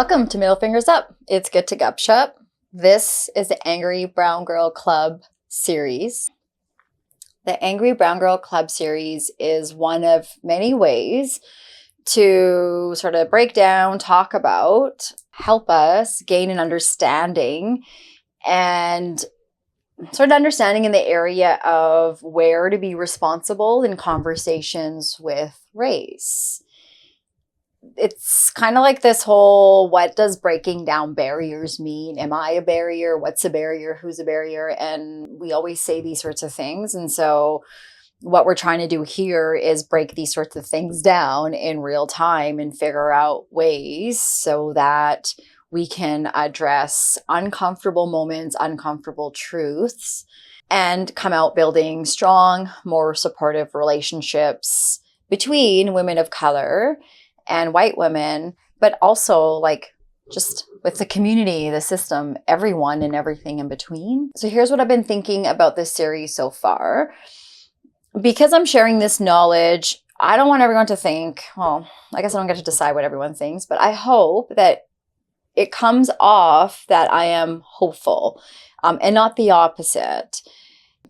Welcome to Middle Fingers Up. It's good to gup shup. This is the Angry Brown Girl Club series. The Angry Brown Girl Club series is one of many ways to sort of break down, talk about, help us gain an understanding and sort of understanding in the area of where to be responsible in conversations with race. It's kind of like this whole, what does breaking down barriers mean? Am I a barrier? What's a barrier? Who's a barrier? And we always say these sorts of things. And so what we're trying to do here is break these sorts of things down in real time and figure out ways so that we can address uncomfortable moments, uncomfortable truths, and come out building strong, more supportive relationships between women of color and white women, but also just with the community, the system, everyone and everything in between. So here's what I've been thinking about this series so far. Because I'm sharing this knowledge, I don't want everyone to think, well, I guess I don't get to decide what everyone thinks, but I hope that it comes off that I am hopeful and not the opposite.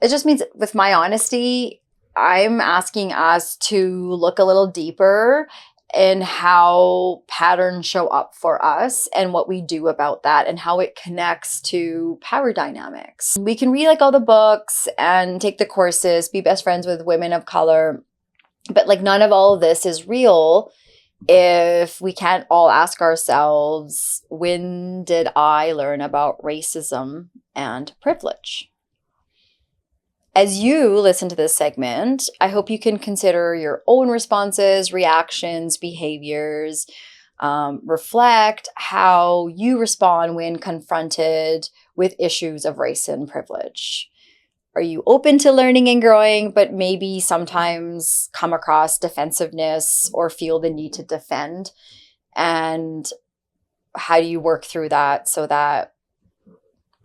It just means with my honesty, I'm asking us to look a little deeper and how patterns show up for us and what we do about that and how it connects to power dynamics. We can read all the books and take the courses, be best friends with women of color, but none of all of this is real if we can't all ask ourselves, when did I learn about racism and privilege? As you listen to this segment, I hope you can consider your own responses, reactions, behaviors, reflect how you respond when confronted with issues of race and privilege. Are you open to learning and growing, but maybe sometimes come across defensiveness or feel the need to defend? And how do you work through that so that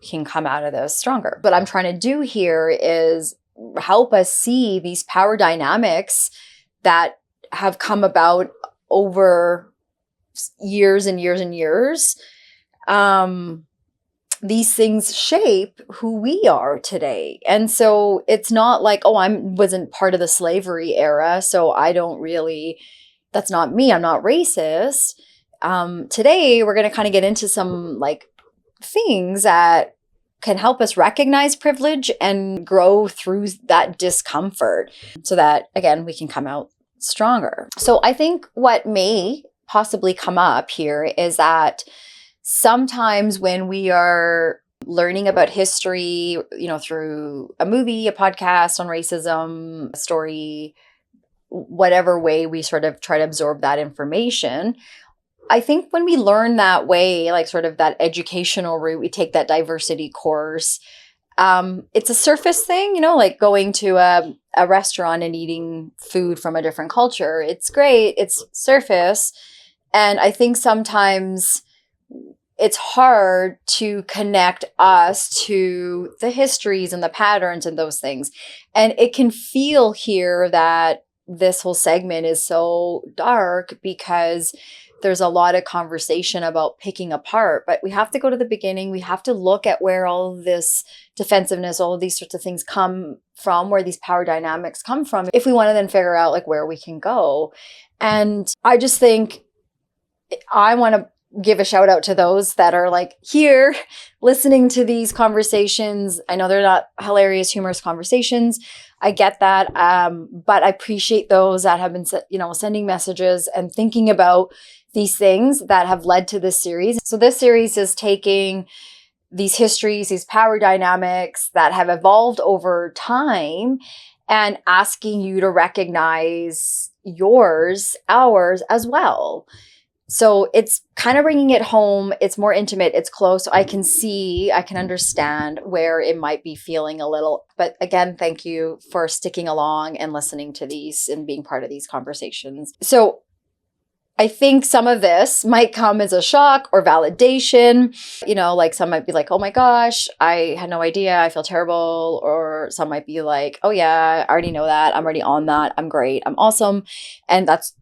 can come out of this stronger? What I'm trying to do here is help us see these power dynamics that have come about over years and years and years. These things shape who we are today. And so it's not like, oh, wasn't part of the slavery era, so that's not me, I'm not racist. Today, we're going to kind of get into some things that can help us recognize privilege and grow through that discomfort so that, again, we can come out stronger. So I think what may possibly come up here is that sometimes when we are learning about history, through a movie, a podcast on racism, a story, whatever way we sort of try to absorb that information, I think when we learn that way, sort of that educational route, we take that diversity course. It's a surface thing, like going to a restaurant and eating food from a different culture. It's great. It's surface. And I think sometimes it's hard to connect us to the histories and the patterns and those things. And it can feel here that this whole segment is so dark because there's a lot of conversation about picking apart, but we have to go to the beginning. We have to look at where all of this defensiveness, all of these sorts of things come from, where these power dynamics come from, if we want to then figure out where we can go. And I just think I want to give a shout out to those that are here listening to these conversations. I know they're not hilarious, humorous conversations. I get that. But I appreciate those that have been, sending messages and thinking about these things that have led to this series. So this series is taking these histories, these power dynamics that have evolved over time and asking you to recognize yours, ours as well. So it's kind of bringing it home. It's more intimate. It's close. So I can understand where it might be feeling a little. But again, thank you for sticking along and listening to these and being part of these conversations. So I think some of this might come as a shock or validation. Some might be oh my gosh, I had no idea. I feel terrible. Or some might be oh yeah, I already know that. I'm already on that. I'm great. I'm awesome. And that's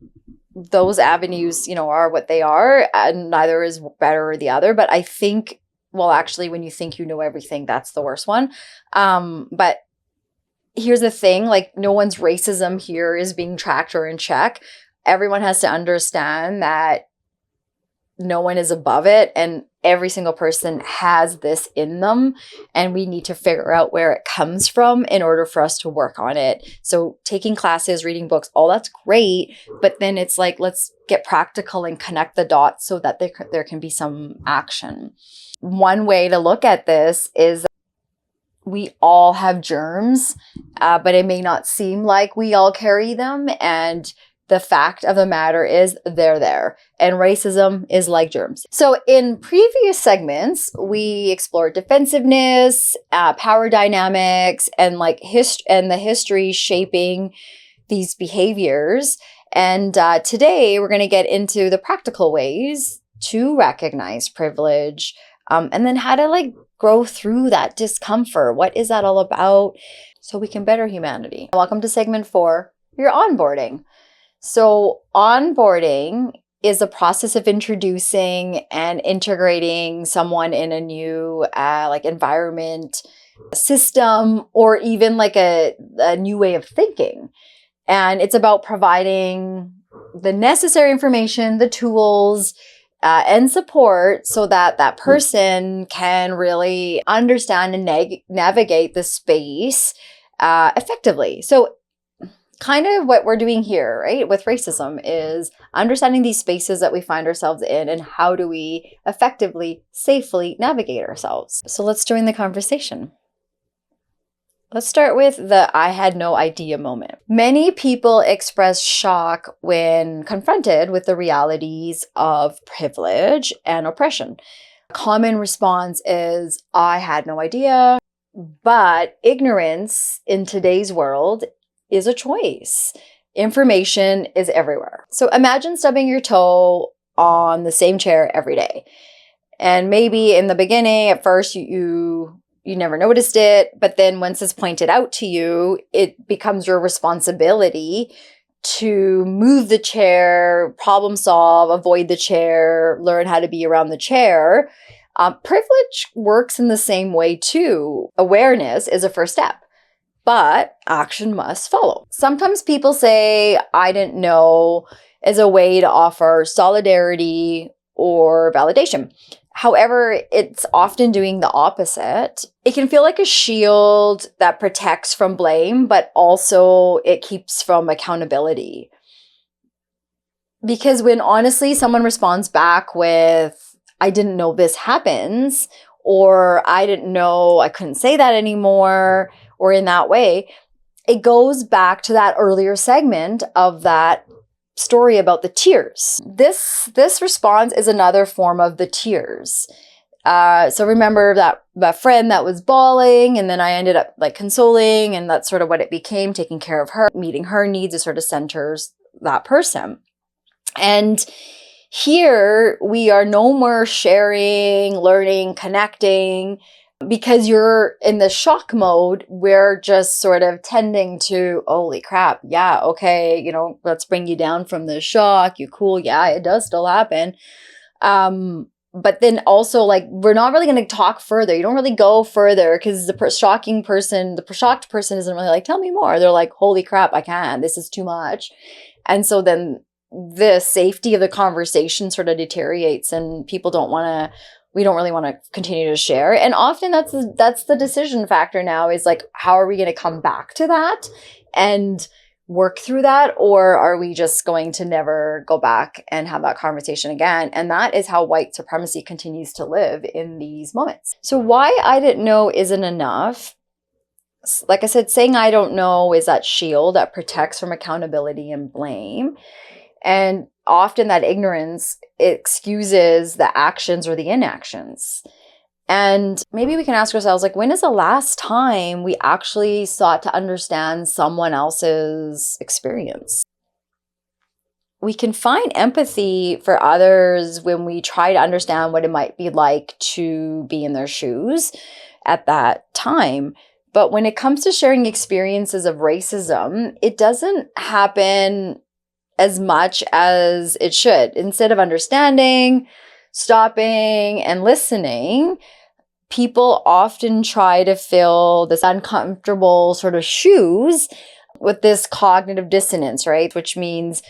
those avenues, are what they are, and neither is better or the other. But I think, well, actually, when you think you know everything, that's the worst one. But here's the thing, like, no one's racism here is being tracked or in check. Everyone has to understand that no one is above it, and every single person has this in them, and we need to figure out where it comes from in order for us to work on it. So taking classes, reading books, all that's great, but then it's like, let's get practical and connect the dots so that there can be some action. One way to look at this is we all have germs, but it may not seem like we all carry them, and the fact of the matter is they're there, and racism is like germs. So in previous segments, we explored defensiveness, power dynamics, and like the history shaping these behaviors. And today we're going to get into the practical ways to recognize privilege, and then how to like grow through that discomfort. What is that all about? So we can better humanity. Welcome to segment 4, your onboarding. So onboarding is the process of introducing and integrating someone in a new like environment, system, or even like a new way of thinking. And it's about providing the necessary information, the tools, and support so that that person can really understand and navigate the space effectively. So kind of what we're doing here, right, with racism is understanding these spaces that we find ourselves in and how do we effectively, safely navigate ourselves. So let's join the conversation. Let's start with the I had no idea moment. Many people express shock when confronted with the realities of privilege and oppression. A common response is, I had no idea, but ignorance in today's world is a choice. Information is everywhere. So imagine stubbing your toe on the same chair every day. And maybe in the beginning, at first, you never noticed it. But then once it's pointed out to you, it becomes your responsibility to move the chair, problem solve, avoid the chair, learn how to be around the chair. Privilege works in the same way too. Awareness is a first step, but action must follow. Sometimes people say, I didn't know, as a way to offer solidarity or validation. However, it's often doing the opposite. It can feel like a shield that protects from blame, but also it keeps from accountability. Because when honestly someone responds back with, I didn't know this happens, or I didn't know I couldn't say that anymore, or in that way, it goes back to that earlier segment of that story about the tears. This response is another form of the tears. So remember that friend that was bawling, and then I ended up like consoling, and that's sort of what it became, taking care of her, meeting her needs. It sort of centers that person. And here we are no more sharing, learning, connecting, because you're in the shock mode. We're just sort of tending to, holy crap, yeah, okay, let's bring you down from the shock. You cool, yeah, it does still happen. But then also, like, we're not really going to talk further. You don't really go further because the shocked person isn't really like, tell me more. They're like, holy crap, I can't. This is too much. And so then the safety of the conversation sort of deteriorates, and we don't really want to continue to share. And often that's the decision factor now, is like, how are we going to come back to that and work through that? Or are we just going to never go back and have that conversation again? And that is how white supremacy continues to live in these moments. So why I didn't know isn't enough. Like I said, saying I don't know is that shield that protects from accountability and blame. And often that ignorance excuses the actions or the inactions. And maybe we can ask ourselves, like, when is the last time we actually sought to understand someone else's experience? We can find empathy for others when we try to understand what it might be like to be in their shoes at that time. But when it comes to sharing experiences of racism, it doesn't happen as much as it should. Instead of understanding, stopping, and listening, people often try to fill this uncomfortable sort of shoes with this cognitive dissonance, right? Which means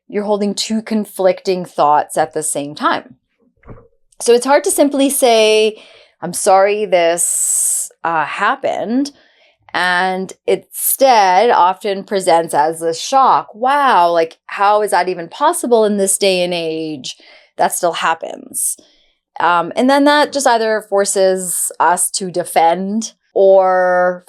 you're holding two conflicting thoughts at the same time. So it's hard to simply say, I'm sorry this happened. And instead often presents as a shock. Wow, like how is that even possible in this day and age? That still happens. And then that just either forces us to defend or,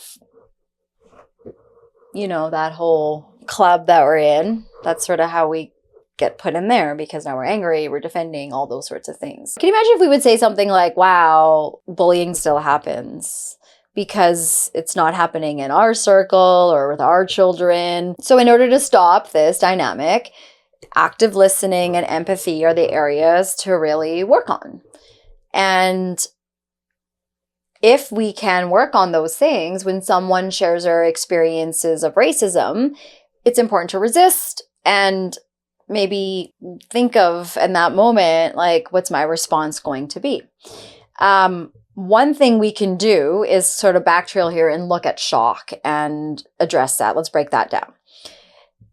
that whole club that we're in. That's sort of how we get put in there because now we're angry, we're defending, all those sorts of things. Can you imagine if we would say something like, wow, bullying still happens because it's not happening in our circle or with our children. So in order to stop this dynamic, active listening and empathy are the areas to really work on. And if we can work on those things, when someone shares their experiences of racism, it's important to resist and maybe think of in that moment, like, what's my response going to be? One thing we can do is sort of backtrail here and look at shock and address that. Let's break that down.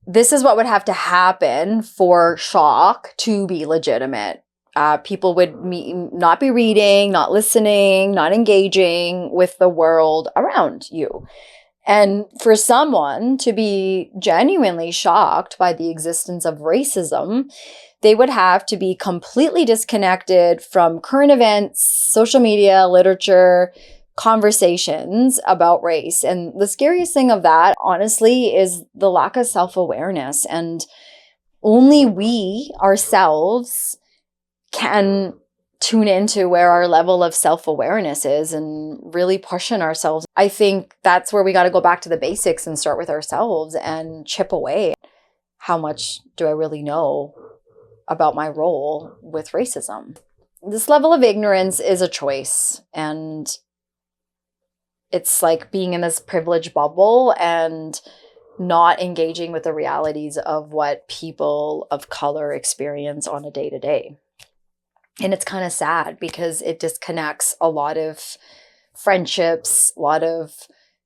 This is what would have to happen for shock to be legitimate. People would not be reading, not listening, not engaging with the world around you. And for someone to be genuinely shocked by the existence of racism, they would have to be completely disconnected from current events, social media, literature, conversations about race. And the scariest thing of that, honestly, is the lack of self-awareness. And only we ourselves can tune into where our level of self-awareness is and really pushing ourselves. I think that's where we got to go back to the basics and start with ourselves and chip away. How much do I really know about my role with racism? This level of ignorance is a choice, and it's like being in this privileged bubble and not engaging with the realities of what people of color experience on a day-to-day. And it's kind of sad because it disconnects a lot of friendships, a lot of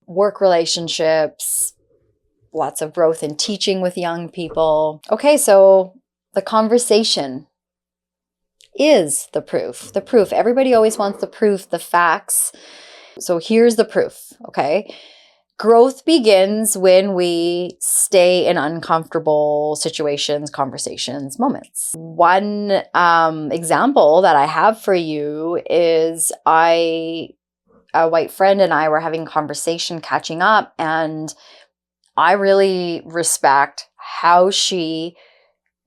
work relationships, lots of growth in teaching with young people. Okay, so the conversation is the proof. The proof. Everybody always wants the proof, the facts. So here's the proof, okay? Growth begins when we stay in uncomfortable situations, conversations, moments. One example that I have for you is a white friend and I were having a conversation, catching up, and I really respect how she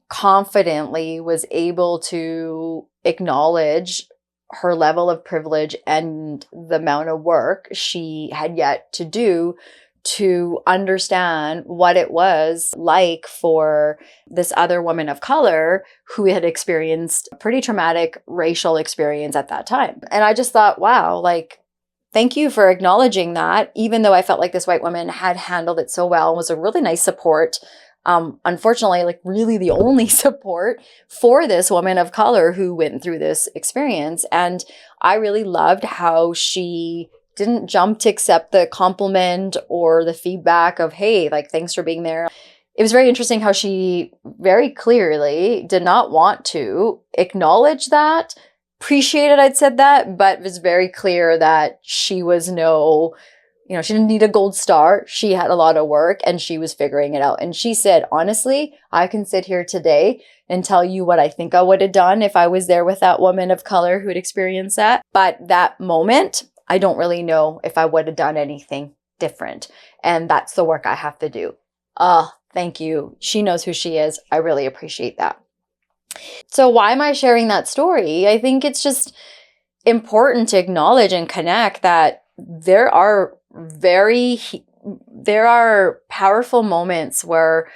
confidently was able to acknowledge her level of privilege and the amount of work she had yet to do to understand what it was like for this other woman of color who had experienced a pretty traumatic racial experience at that time. And I just thought, wow, like, thank you for acknowledging that, even though I felt like this white woman had handled it so well and was a really nice support. Unfortunately, like really the only support for this woman of color who went through this experience. And I really loved how she didn't jump to accept the compliment or the feedback of, hey, like, thanks for being there. It was very interesting how she very clearly did not want to acknowledge that, appreciated I'd said that, but it was very clear that she was she didn't need a gold star. She had a lot of work and she was figuring it out. And she said, honestly, I can sit here today and tell you what I think I would have done if I was there with that woman of color who had experienced that. But that moment, I don't really know if I would have done anything different. And that's the work I have to do. Thank you. She knows who she is. I really appreciate that. So why am I sharing that story? I think it's just important to acknowledge and connect that there are powerful moments where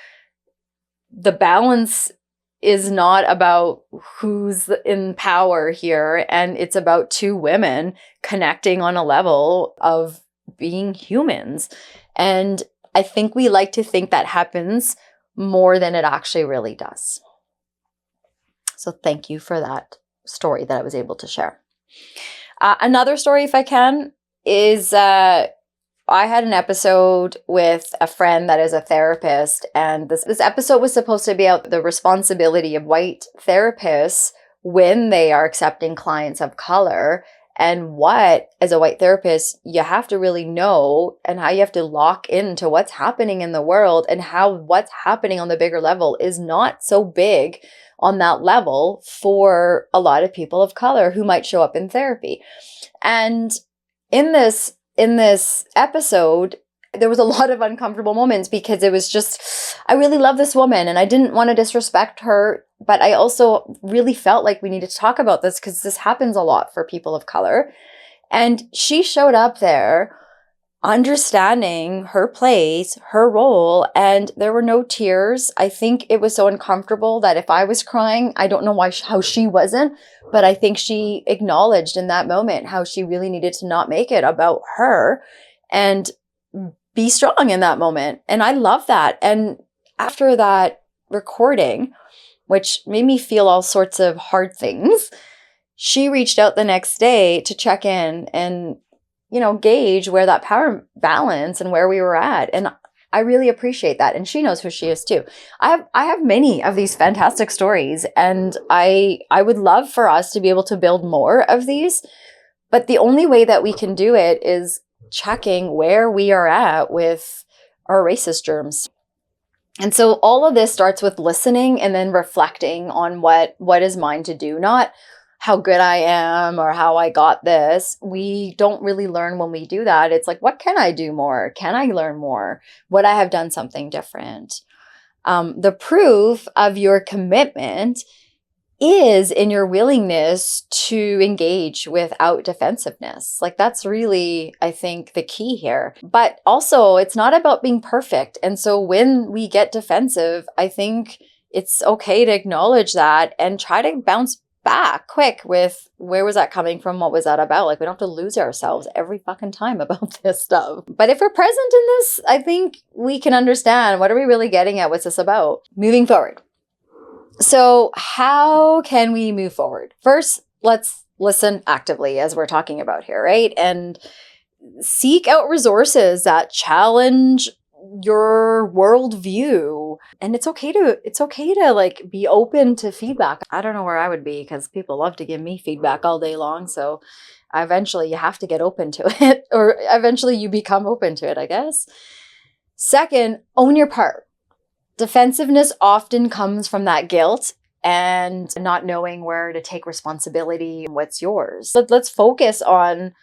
the balance is not about who's in power here, and it's about two women connecting on a level of being humans. And I think we like to think that happens more than it actually really does. So thank you for that story that I was able to share. Another story, if I can, is I had an episode with a friend that is a therapist, and this episode was supposed to be about the responsibility of white therapists when they are accepting clients of color, and what, as a white therapist, you have to really know, and how you have to lock into what's happening in the world, and how what's happening on the bigger level is not so big on that level for a lot of people of color who might show up in therapy. And in this episode, there was a lot of uncomfortable moments, because it was just, I really love this woman and I didn't want to disrespect her, but I also really felt like we needed to talk about this because this happens a lot for people of color. And she showed up there understanding her place, her role, and there were no tears. I think it was so uncomfortable that if I was crying, I don't know how she wasn't, but I think she acknowledged in that moment how she really needed to not make it about her and be strong in that moment. And I love that. And after that recording, which made me feel all sorts of hard things, she reached out the next day to check in and gauge where that power balance and where we were at. And I really appreciate that. And she knows who she is too. I have many of these fantastic stories, and I would love for us to be able to build more of these. But the only way that we can do it is checking where we are at with our racist germs. And so all of this starts with listening and then reflecting on what is mine to do, not how good I am or how I got this. We don't really learn when we do that. It's like, what can I do more? Can I learn more? Would I have done something different? The proof of your commitment is in your willingness to engage without defensiveness. Like, that's really, I think, the key here. But also, it's not about being perfect. And so when we get defensive, I think it's okay to acknowledge that and try to bounce back quick with, where was that coming from? What was that about? Like, we don't have to lose ourselves every fucking time about this stuff. But if we're present in this, I think we can understand, what are we really getting at? What's this about? Moving forward. So how can we move forward? First, let's listen actively, as we're talking about here, right? And seek out resources that challenge your worldview. And it's okay to like be open to feedback. I don't know where I would be, because people love to give me feedback all day long. So eventually you have to get open to it, or eventually you become open to it, I guess. Second, own your part. Defensiveness often comes from that guilt and not knowing where to take responsibility and what's yours. Let's focus on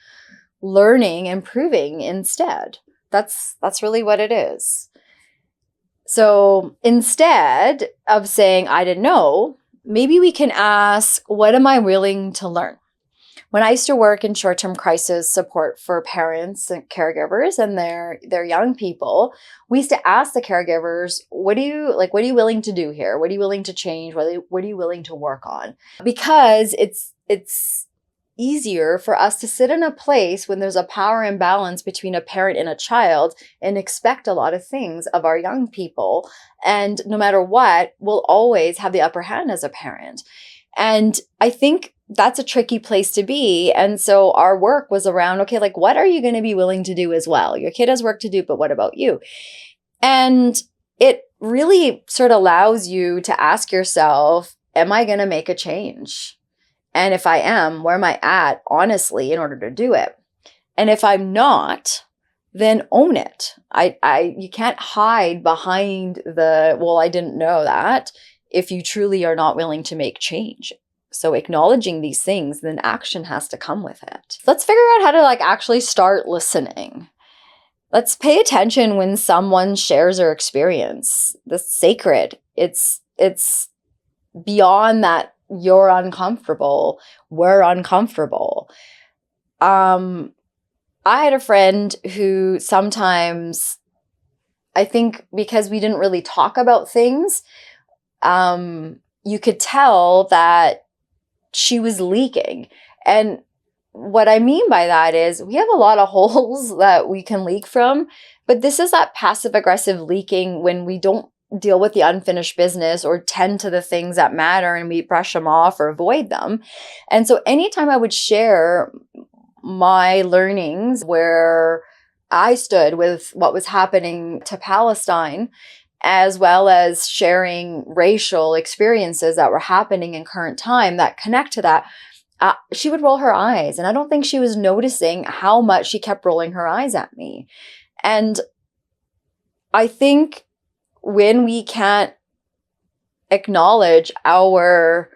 learning and improving instead. That's really what it is. So instead of saying, I didn't know, maybe we can ask, what am I willing to learn? When I used to work in short-term crisis support for parents and caregivers and their young people, we used to ask the caregivers, what are you willing to do here? What are you willing to change? What are you willing to work on? Because it's easier for us to sit in a place when there's a power imbalance between a parent and a child and expect a lot of things of our young people. And no matter what, we'll always have the upper hand as a parent. And I think that's a tricky place to be. And so our work was around, okay, like, what are you going to be willing to do as well? Your kid has work to do, but what about you? And it really sort of allows you to ask yourself, am I going to make a change? And if I am, where am I at, honestly, in order to do it? And if I'm not, then own it. You can't hide behind well, I didn't know that, if you truly are not willing to make change. So acknowledging these things, then action has to come with it. Let's figure out how to actually start listening. Let's pay attention when someone shares their experience. That's sacred. It's beyond that. You're uncomfortable. We're uncomfortable. I had a friend who sometimes, I think because we didn't really talk about things, you could tell that she was leaking. And what I mean by that is, we have a lot of holes that we can leak from, but this is that passive aggressive leaking when we don't deal with the unfinished business or tend to the things that matter, and we brush them off or avoid them. And so anytime I would share my learnings where I stood with what was happening to Palestine, as well as sharing racial experiences that were happening in current time that connect to that, she would roll her eyes. And I don't think she was noticing how much she kept rolling her eyes at me. And I think when we can't acknowledge our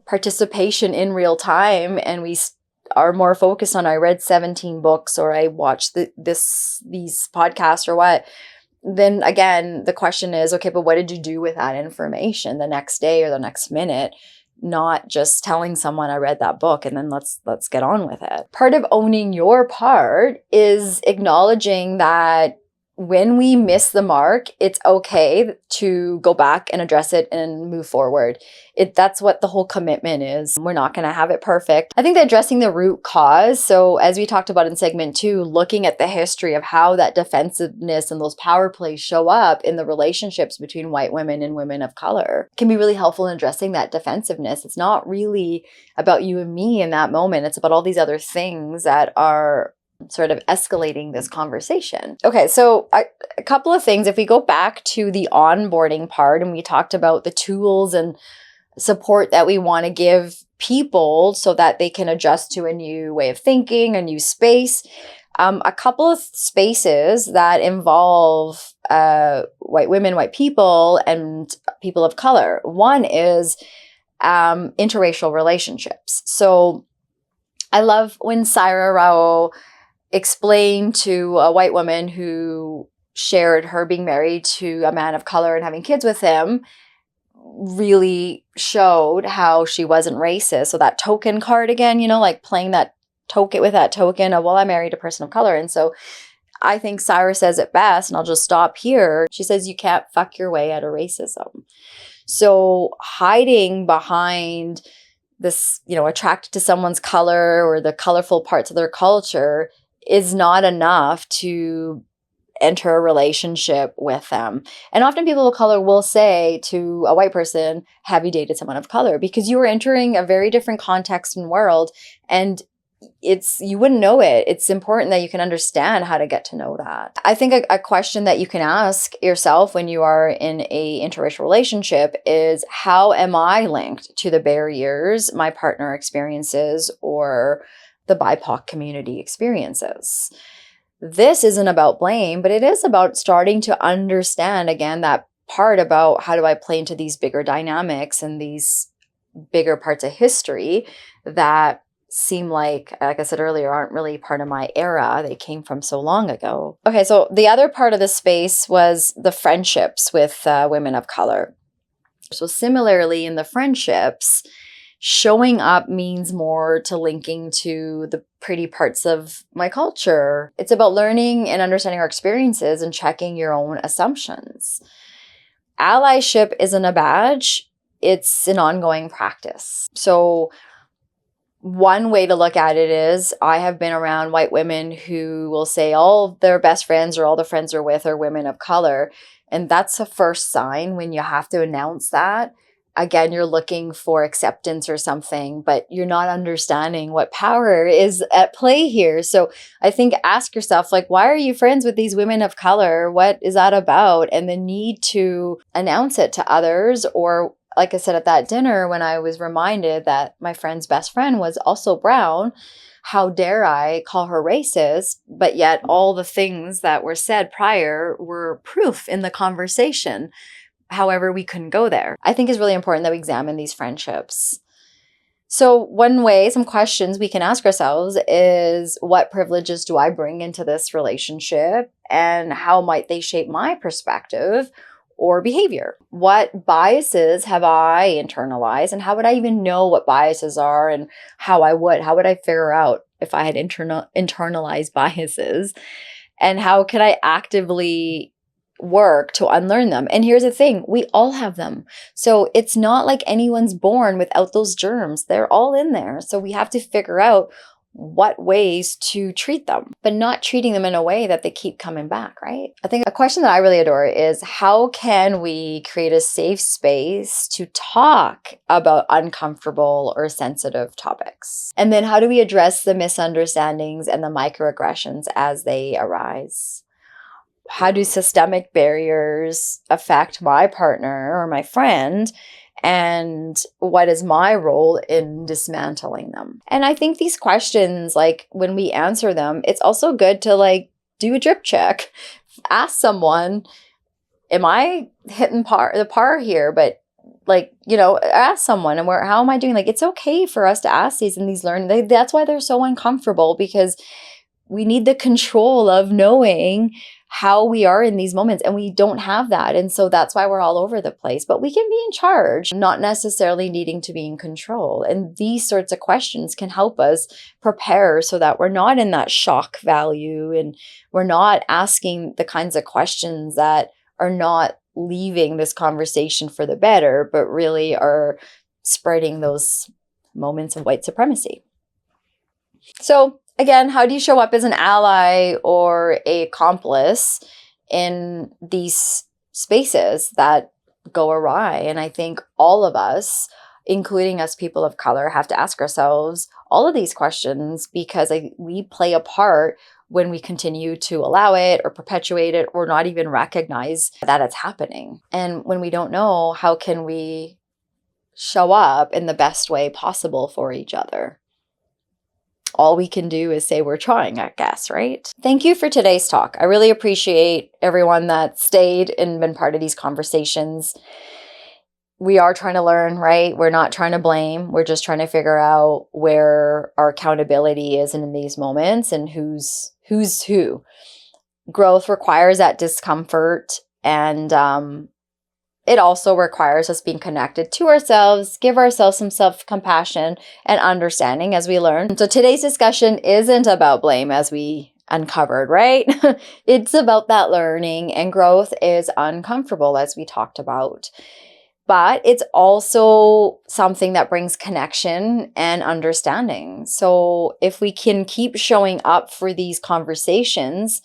participation in real time, and we are more focused on, I read 17 books or I watched these podcasts or what, then again, the question is, okay, but what did you do with that information the next day or the next minute? Not just telling someone I read that book and then let's get on with it. Part of owning your part is acknowledging that when we miss the mark, it's okay to go back and address it and move forward. That's what the whole commitment is. We're not going to have it perfect. I think that addressing the root cause, so as we talked about in segment 2, looking at the history of how that defensiveness and those power plays show up in the relationships between white women and women of color can be really helpful in addressing that defensiveness. It's not really about you and me in that moment. It's about all these other things that are sort of escalating this conversation. Okay, so a couple of things. If we go back to the onboarding part and we talked about the tools and support that we want to give people so that they can adjust to a new way of thinking, a new space, a couple of spaces that involve white women, white people, and people of color. One is interracial relationships. So I love when Saira Rao explained to a white woman who shared her being married to a man of color and having kids with him, really showed how she wasn't racist. So that token card again, like playing that token with that token of, well, I married a person of color. And so I think Saira says it best, and I'll just stop here. She says, you can't fuck your way out of racism. So hiding behind this, attracted to someone's color or the colorful parts of their culture is not enough to enter a relationship with them. And often people of color will say to a white person, have you dated someone of color? Because you are entering a very different context and world, and you wouldn't know it. It's important that you can understand how to get to know that. I think a question that you can ask yourself when you are in a interracial relationship is, how am I linked to the barriers my partner experiences or the BIPOC community experiences? This isn't about blame, but it is about starting to understand, again, that part about how do I play into these bigger dynamics and these bigger parts of history that seem like I said earlier, aren't really part of my era. They came from so long ago. Okay, so the other part of the space was the friendships with women of color. So similarly in the friendships, showing up means more to linking to the pretty parts of my culture. It's about learning and understanding our experiences and checking your own assumptions. Allyship isn't a badge, it's an ongoing practice. So one way to look at it is, I have been around white women who will say all their best friends or all the friends they're with are women of color. And that's a first sign when you have to announce that. Again, you're looking for acceptance or something, but you're not understanding what power is at play here. So I think ask yourself, why are you friends with these women of color? What is that about? And the need to announce it to others. Or like I said at that dinner, when I was reminded that my friend's best friend was also brown, how dare I call her racist? But yet all the things that were said prior were proof in the conversation. However, we couldn't go there. I think it's really important that we examine these friendships. So one way, some questions we can ask ourselves is, what privileges do I bring into this relationship? And how might they shape my perspective or behavior? What biases have I internalized? And how would I even know what biases are, and how would I figure out if I had internalized biases? And how could I actively work to unlearn them? And here's the thing, we all have them. So it's not like anyone's born without those germs. They're all in there. So we have to figure out what ways to treat them, but not treating them in a way that they keep coming back, right? I think a question that I really adore is, how can we create a safe space to talk about uncomfortable or sensitive topics? And then how do we address the misunderstandings and the microaggressions as they arise? How do systemic barriers affect my partner or my friend? And what is my role in dismantling them? And I think these questions, like when we answer them, it's also good to like do a drip check. Ask someone, am I hitting the par here? But like, you know, ask someone, and how am I doing? Like, it's okay for us to ask these and these learning. That's why they're so uncomfortable, because we need the control of knowing how we are in these moments, and we don't have that. And so that's why we're all over the place. But we can be in charge, not necessarily needing to be in control. And these sorts of questions can help us prepare so that we're not in that shock value, and we're not asking the kinds of questions that are not leaving this conversation for the better, but really are spreading those moments of white supremacy. So again, how do you show up as an ally or an accomplice in these spaces that go awry? And I think all of us, including us people of color, have to ask ourselves all of these questions, because we play a part when we continue to allow it or perpetuate it or not even recognize that it's happening. And when we don't know, how can we show up in the best way possible for each other? All we can do is say we're trying, I guess, right? Thank you for today's talk. I really appreciate everyone that stayed and been part of these conversations. We are trying to learn, right? We're not trying to blame. We're just trying to figure out where our accountability is in these moments and who's who. Growth requires that discomfort, and it also requires us being connected to ourselves, give ourselves some self-compassion and understanding as we learn. So today's discussion isn't about blame, as we uncovered, right? It's about that learning, and growth is uncomfortable, as we talked about. But it's also something that brings connection and understanding. So if we can keep showing up for these conversations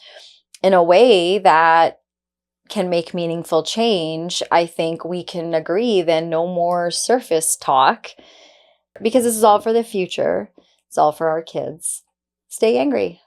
in a way that can make meaningful change, I think we can agree then no more surface talk, because this is all for the future. It's all for our kids. Stay angry.